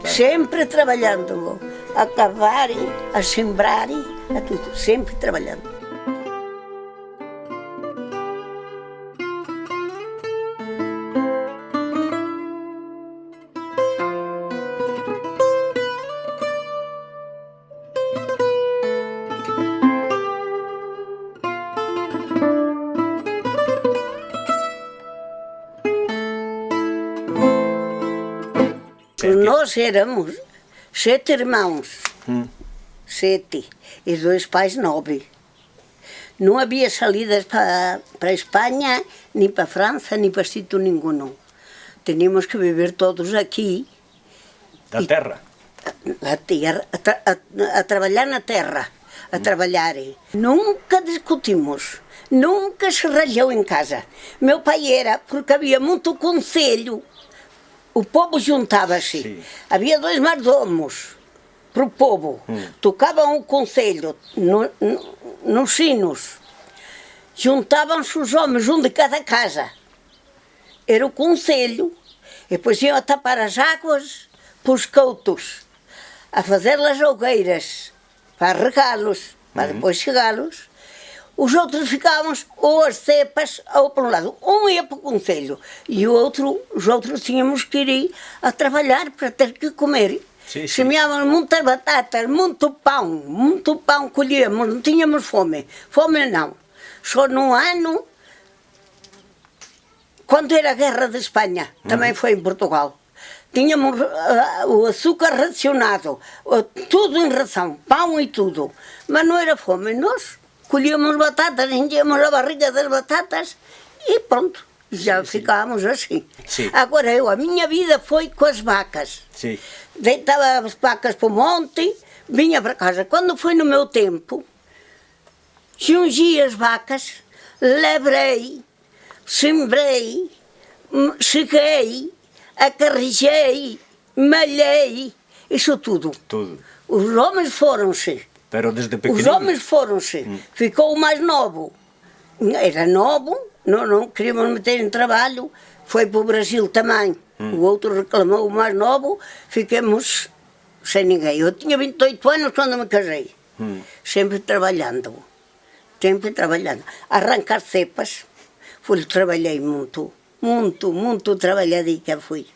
Sempre trabalhando, a cavar, a sembrar, a tudo, sempre trabalhando. Nós éramos 7 irmãos, 7, e 2 pais 9. Não havia salidas para a Espanha, nem para a França, nem para sítio nenhum. Tínhamos que viver todos aqui. Da terra? Na terra, a trabalhar na terra, a trabalhar. Nunca discutimos, nunca se ralhou em casa. Meu pai era, porque havia muito conselho. O povo juntava-se. Havia 2 mordomos para o povo. Tocavam o conselho nos sinos. Juntavam-se os homens, um de cada casa. Era o conselho. E depois iam a tapar as águas para os coutos, a fazer as hogueiras, para regá-los, para depois chegá-los. Os outros ficávamos ou as cepas, ou para um lado. Um ia para o conselho e os outros tínhamos que ir a trabalhar para ter que comer. Semeávamos muitas batatas, muito pão colhíamos, não tínhamos fome. Fome não. Só no ano, quando era a Guerra de Espanha, também foi em Portugal. Tínhamos o açúcar racionado, tudo em ração, pão e tudo. Mas não era fome. Nós colhíamos batatas, enchíamos a barriga das batatas e pronto, já ficávamos assim. Agora a minha vida foi com as vacas. Deitava as vacas para o monte, vinha para casa. Quando foi no meu tempo, jungi as vacas, lavrei, sembrei, cheguei, acarrijei, malhei, isso tudo. Os homens foram-se. Os homens foram-se. Ficou o mais novo. Era novo, não queríamos meter em trabalho. Foi para o Brasil também. O outro reclamou o mais novo. Ficamos sem ninguém. Eu tinha 28 anos quando me casei. Sempre trabalhando. Sempre trabalhando. Arrancar cepas. Trabalhei muito trabalhadica fui.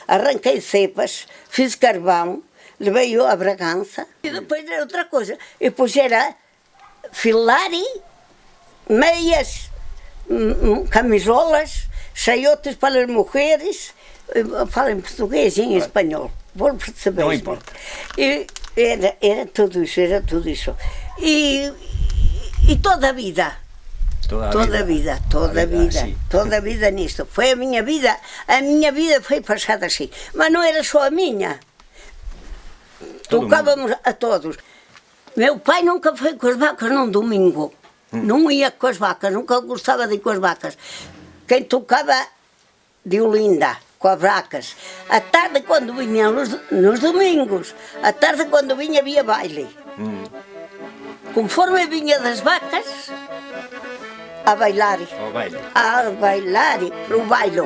Arranquei cepas, fiz carvão. Levei-o a Bragança e depois era outra coisa. E depois era filar, meias, camisolas, saiotes para as mulheres. Falo em português e em espanhol, vou perceber. Não importa. E era tudo isso, E toda a vida. Toda a vida nisto. Foi a minha vida foi passada assim. Mas não era só a minha. Tocávamos a todos. Meu pai nunca foi com as vacas num domingo. Não ia com as vacas, nunca gostava de ir com as vacas. Quem tocava de Olinda, com as vacas. À tarde, quando vinham nos domingos, à tarde, quando vinha, havia baile. Conforme vinha das vacas, a bailar. A bailar, para o baile.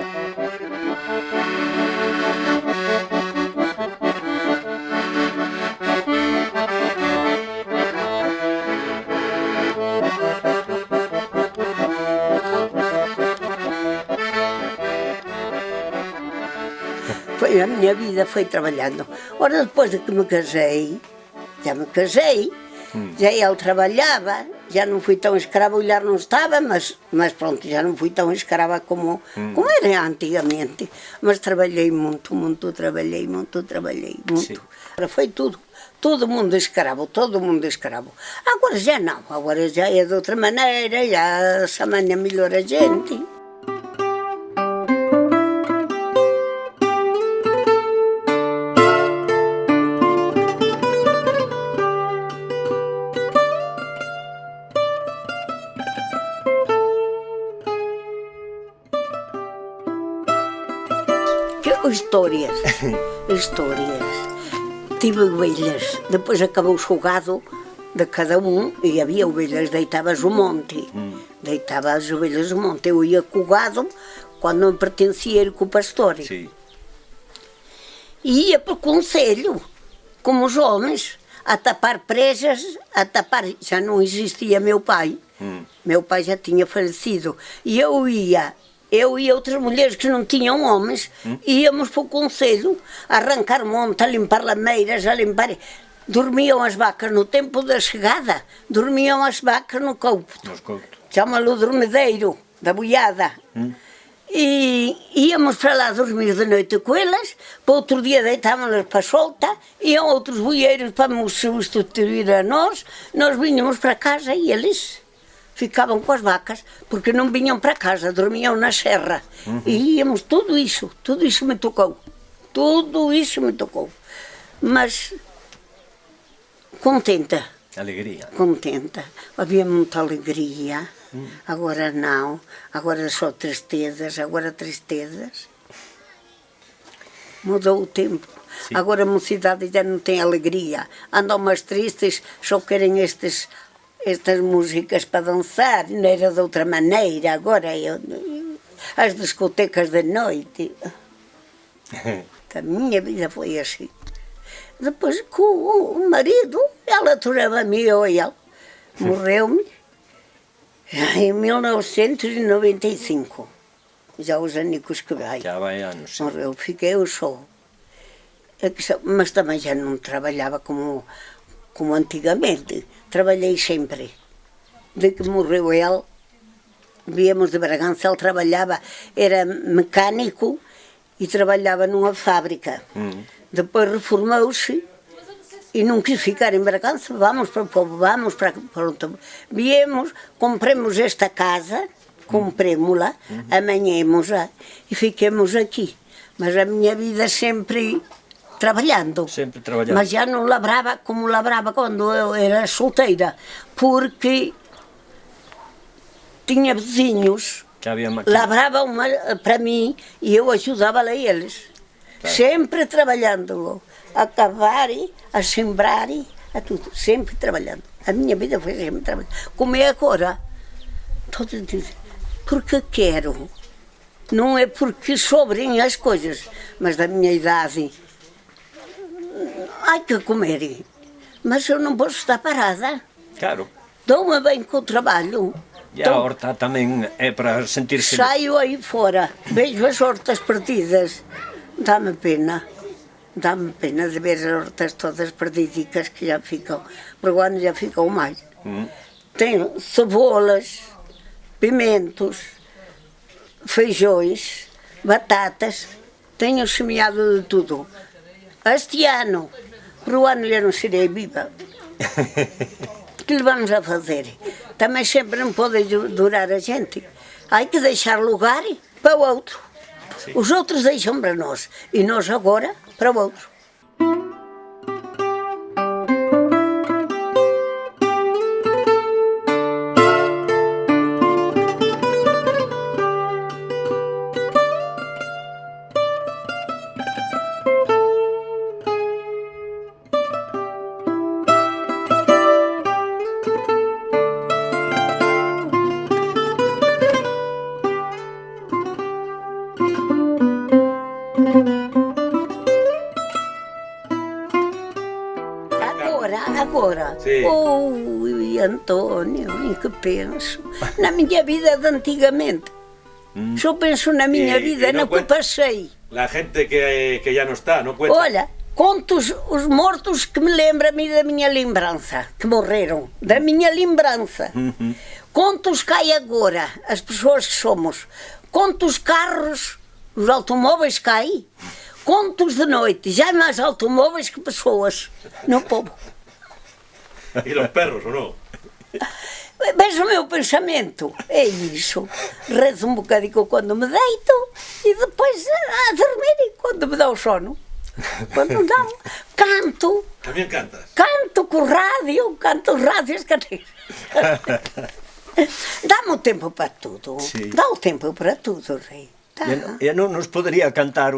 A minha vida foi trabalhando. Ora, depois de que me casei, já ele trabalhava, já não fui tão escrava, o olhar não estava, mas pronto, já não fui tão escrava como era antigamente. Mas trabalhei muito. Foi todo mundo escravo. Agora já não, agora já é de outra maneira, já se amanha melhor a gente. Histórias. Tive ovelhas, depois acabou-se o gado de cada um e havia ovelhas, deitavas o monte. Deitava as ovelhas no monte. Eu ia com o gado quando não pertencia ir com o pastor. ia para o conselho, como os homens, a tapar presas, a tapar... Já não existia meu pai. Meu pai já tinha falecido. E eu e outras mulheres que não tinham homens, íamos para o conselho, a arrancar monte, a limpar lameiras, a limpar... Dormiam as vacas no tempo da chegada, dormiam as vacas no couto. Chama-lhe o dormideiro da boiada. E íamos para lá dormir de noite com elas, para outro dia deitávamos-las para solta, iam outros boieiros para nos substituir a nós vinhamos para casa e eles ficavam com as vacas, porque não vinham para casa, dormiam na serra. E íamos, tudo isso me tocou, mas contenta. Alegria. Contenta, havia muita alegria. Agora não, agora só tristezas, Mudou o tempo. Sim. Agora a mocidade já não tem alegria. Andam mais tristes, só querem estas músicas para dançar, não era de outra maneira. Agora as discotecas de noite. A minha vida foi assim. Depois com o marido, ela tornava-me eu e ele. Morreu-me. Em 1995, já os anicos que vai. Já vai anos. Morreu, fiquei eu só. Mas também já não trabalhava como antigamente. Trabalhei sempre. De que morreu ele, viemos de Bragança, ele trabalhava, era mecânico e trabalhava numa fábrica. Depois reformou-se. E não quis ficar em Bragança, vamos para o povo, vamos para pronto. Viemos, compramos esta casa, compremos-la, amanhemos-la e fiquemos aqui. Mas a minha vida sempre trabalhando. Sempre trabalhando. Mas já não labrava como labrava quando eu era solteira, porque tinha vizinhos, labravam para mim e eu ajudava a eles. Claro. Sempre trabalhando. A cavar, a sembrar, a tudo, sempre trabalhando. A minha vida foi sempre trabalhando. Como é agora, todos dizem, porque quero, não é porque sobrem as coisas, mas da minha idade, há que comer, mas eu não posso estar parada. Claro. Dou-me bem com o trabalho. E a horta também é para sentir-se... Saio aí fora, vejo as hortas perdidas, dá-me pena. Dá-me pena de ver as hortas todas perdidicas que já ficam, por ano já ficam mais. Tenho cebolas, pimentos, feijões, batatas, tenho semeado de tudo. Este ano, por o ano já não serei viva. O que lhe vamos a fazer? Também sempre não pode durar a gente. Há que deixar lugar para o outro. Sim. Os outros deixam para nós e nós agora para o outro. Agora, sim. Oi, António, em que penso? Na minha vida de antigamente. Só penso na minha vida, no que passei. A gente que já não está, não cuenta. Olha, conto os mortos que me lembram a mim da minha lembrança, que morreram, da minha lembrança. Conto os que há agora, as pessoas que somos. Conto os carros, os automóveis que há aí. Conto-os de noite, já há mais automóveis que pessoas no povo. E os perros, ou não? Veja o meu pensamento, é isso. Rezo um bocadinho quando me deito e depois a dormir quando me dá o sono. Quando não, canto. Também cantas? Canto com o rádio, canto os rádios. Dá-me o tempo para tudo. Sim. Dá o tempo para tudo, Rei. Eu não nos poderia cantar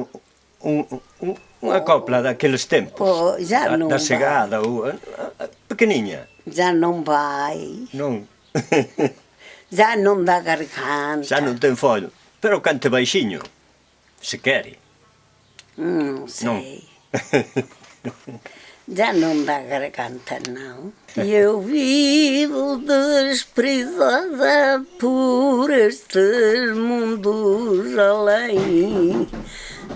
uma copla daqueles tempos? Pô, já não da chegada, pequeninha. Já não vai. Não. Já não dá garganta. Já não tem folho. Pero cante baixinho, se quer. Não sei. Não. Já não dá garganta, não. Eu vivo desprezada por estes mundos além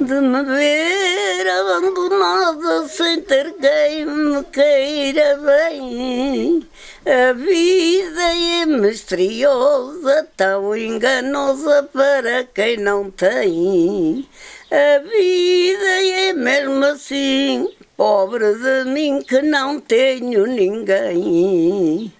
de me ver abandonada sem ter quem me queira bem. A vida é misteriosa, tão enganosa para quem não tem. A vida é mesmo assim, pobre de mim que não tenho ninguém.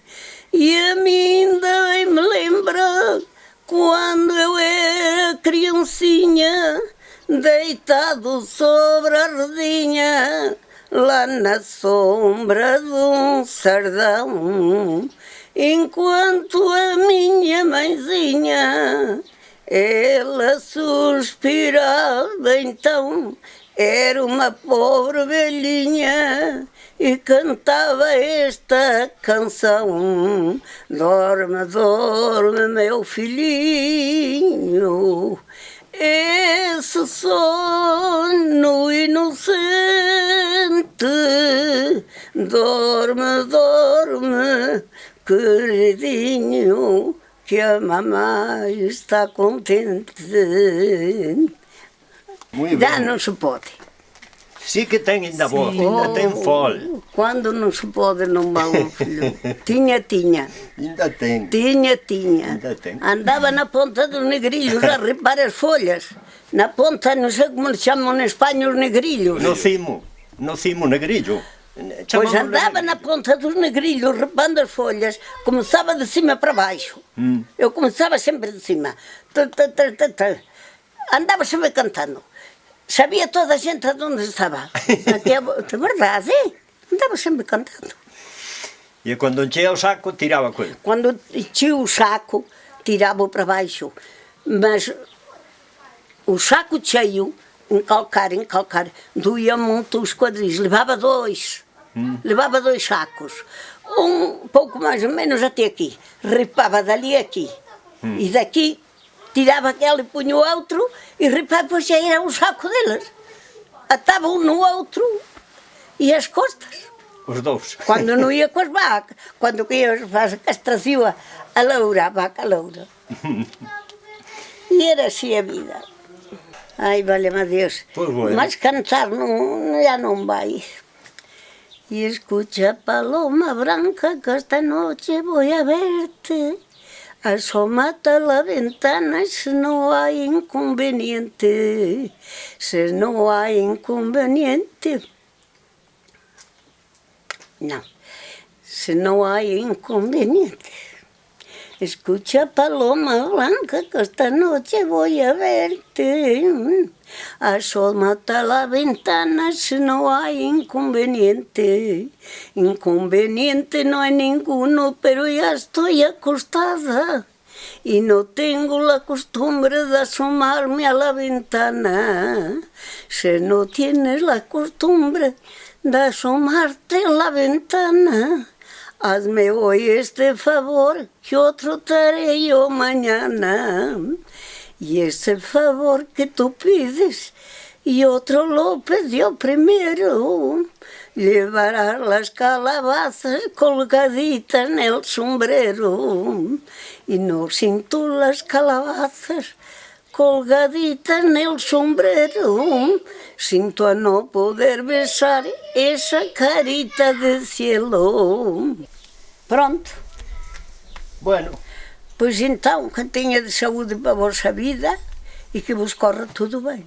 E a mim ainda bem me lembra quando eu era criancinha, deitado sobre a redinha, lá na sombra de um sardão, enquanto a minha mãezinha, ela suspirava então. Era uma pobre velhinha e cantava esta canção: dorme, dorme, meu filhinho, esse sono inocente. Dorme, dorme, queridinho, que a mamãe está contente. Já não se pode. Sim que tem ainda voz, ainda tem fole. Quando não se pode, não vale, filho. Tinha. Ainda tem. Tinha. Ainda tem. Andava na ponta dos negrilhos a repar as folhas. Na ponta, não sei como eles chamam na Espanha os negrilhos. No cimo negrilho. Pois andava na ponta dos negrilhos, repando as folhas, começava de cima para baixo. Eu começava sempre de cima. Andava sempre cantando. Sabia toda a gente onde estava. Aqui é verdade, andava sempre cantando. E quando enchia o saco, tirava coisa. Quando enchia o saco, tirava-o para baixo. Mas o saco cheio, encalcar, doía muito os quadris. Levava dois sacos. Um pouco mais ou menos até aqui. Ripava dali aqui. E daqui tirava aquele e punha o outro e ripava, depois já era o saco deles. Atava um no outro e as costas. Os dois. Quando não ia com as vacas, quando ia as vacas, trazia a loura, a vaca loura. E era assim a vida. Ai, valeu-me a Deus. Bueno. Mas cantar não, já não vai. E escucha, paloma branca, que esta noche voy a verte. Asómate a la ventana si no hay inconveniente. Si no hay inconveniente. No. Si no hay inconveniente. Escucha, paloma blanca, que esta noche voy a verte. Asómate a la ventana si no hay inconveniente. Inconveniente no hay ninguno, pero ya estoy acostada y no tengo la costumbre de asomarme a la ventana. Si no tienes la costumbre de asomarte a la ventana, hazme hoy este favor, que otro te haré yo mañana. Y ese favor que tú pides, y otro lo pidió primero. Llevarás las calabazas colgaditas en el sombrero. Y no siento las calabazas colgaditas en el sombrero. Sinto a no poder besar essa carita de cielo. Pronto. Bueno. Pois então, que tenha de saúde para a vossa vida e que vos corra tudo bem.